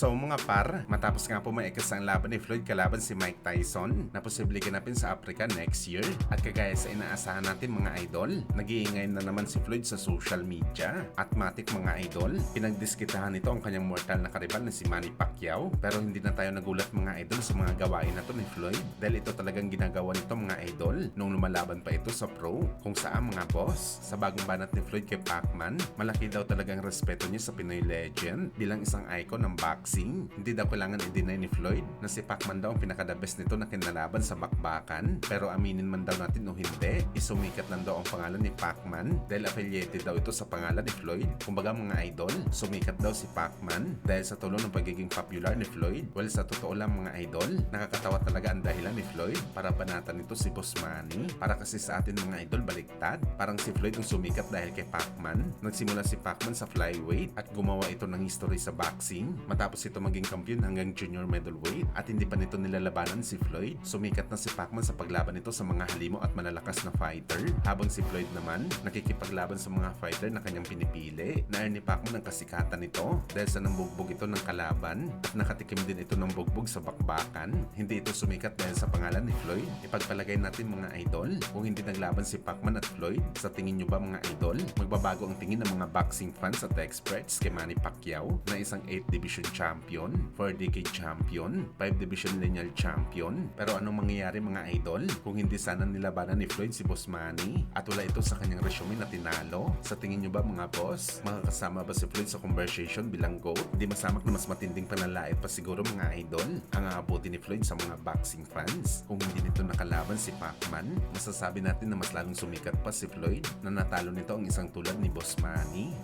So mga par, matapos nga po maikas ang laban ni Floyd kalaban si Mike Tyson na posible ganapin sa Africa next year. At kagaya sa inaasahan natin mga idol, nag-iingay na naman si Floyd sa social media. At matik mga idol, pinagdiskitahan nito ang kanyang mortal na karibal na si Manny Pacquiao. Pero hindi na tayo nagulat mga idol sa mga gawain na to ni Floyd. Dahil ito talagang ginagawa nito mga idol nung lumalaban pa ito sa pro. Kung saan mga boss, sa bagong banat ni Floyd kay Pacman, malaki daw talagang respeto niya sa Pinoy legend bilang isang icon ng boxing. Hindi daw kailangan i-deny ni Floyd na si Pacman daw ang pinaka-the best nito na kinalaban sa bakbakan. Pero aminin man daw natin o hindi, isumikat lang daw ang pangalan ni Pacman dahil affiliated daw ito sa pangalan ni Floyd. Kumbaga mga idol, sumikat daw si Pacman dahil sa tulong ng pagiging popular ni Floyd. Well, sa totoo lang mga idol, nakakatawa talaga ang dahilan ni Floyd para banatan nito si Boss Manny. Para kasi sa atin mga idol baliktad, parang si Floyd ang sumikat dahil kay Pacman. Nagsimula si Pacman sa flyweight at gumawa ito ng history sa boxing. Matapos ito maging kampiyon hanggang junior middleweight at hindi pa nito nilalabanan si Floyd. Sumikat na si Pacman sa paglaban nito sa mga halimo at malalakas na fighter. Habang si Floyd naman, nakikipaglaban sa mga fighter na kanyang pinipili. Na-earn ni Pacman ang kasikatan nito dahil sa nambugbog ito ng kalaban at nakatikim din ito ng bugbog sa bakbakan. Hindi ito sumikat dahil sa pangalan ni Floyd. Ipagpalagay natin mga idol, kung hindi naglaban si Pacman at Floyd, sa tingin nyo ba mga idol, magbabago ang tingin ng mga boxing fans at experts kay Manny Pacquiao na isang 8th division champion, 4 decade champion, 5 division lineal champion? Pero anong mangyayari mga idol kung hindi sana nilabanan ni Floyd si Boss Manny at wala ito sa kanyang resume na tinalo? Sa tingin nyo ba mga boss, makakasama ba si Floyd sa conversation bilang GOAT? Di masamak na mas matinding panlalait pa siguro mga idol ang aabuti ni Floyd sa mga boxing fans. Kung hindi nito nakalaban si Pacman, masasabi natin na mas lalong sumikat pa si Floyd na natalo nito ang isang tulad ni Boss Manny.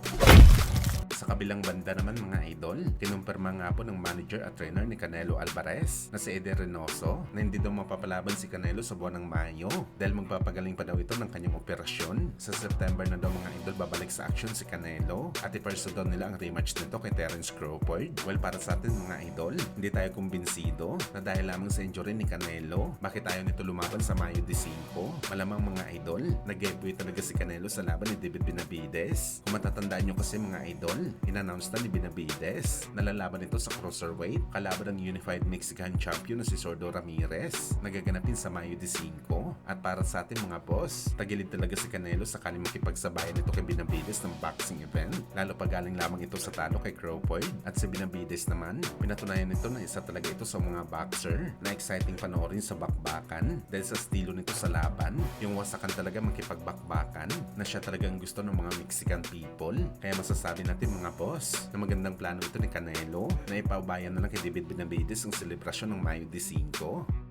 Sa kabilang banda naman mga idol, kinumpirma nga po ng manager at trainer ni Canelo Alvarez na si Eddie Reynoso na hindi daw mapapalaban si Canelo sa buwan ng Mayo dahil magpapagaling pa daw ito ng kanyang operasyon. Sa September na daw mga idol babalik sa action si Canelo at iperso daw nila ang rematch nito kay Terence Crawford. Well, para sa atin mga idol, hindi tayo kumbinsido na dahil lamang sa injury ni Canelo, bakit tayo nito lumaban sa Mayo 5? Malamang mga idol, nag-debut talaga si Canelo sa laban ni David Benavides. Kung matatandaan nyo kasi mga idol, in-announce na ni Benavides na lalaban ito sa cruiserweight kalaban ng Unified Mexican Champion na si Sordo Ramirez na gaganapin sa Mayo 5. At para sa atin mga boss, tagilid talaga si Canelo sakali makipagsabayan ito kay Benavides ng boxing event, lalo pa galing lamang ito sa talo kay Crawford. At si Benavides naman, pinatunayan nito na isa talaga ito sa mga boxer na exciting panoorin sa bakbakan dahil sa estilo nito sa laban, yung wasakan talaga makipagbakbakan na siya talagang gusto ng mga Mexican people. Kaya masasabi natin mga boss na magandang plano ito ni Canelo na ipaubayan na lang kay David Benavides ang selebrasyon ng Mayo 5.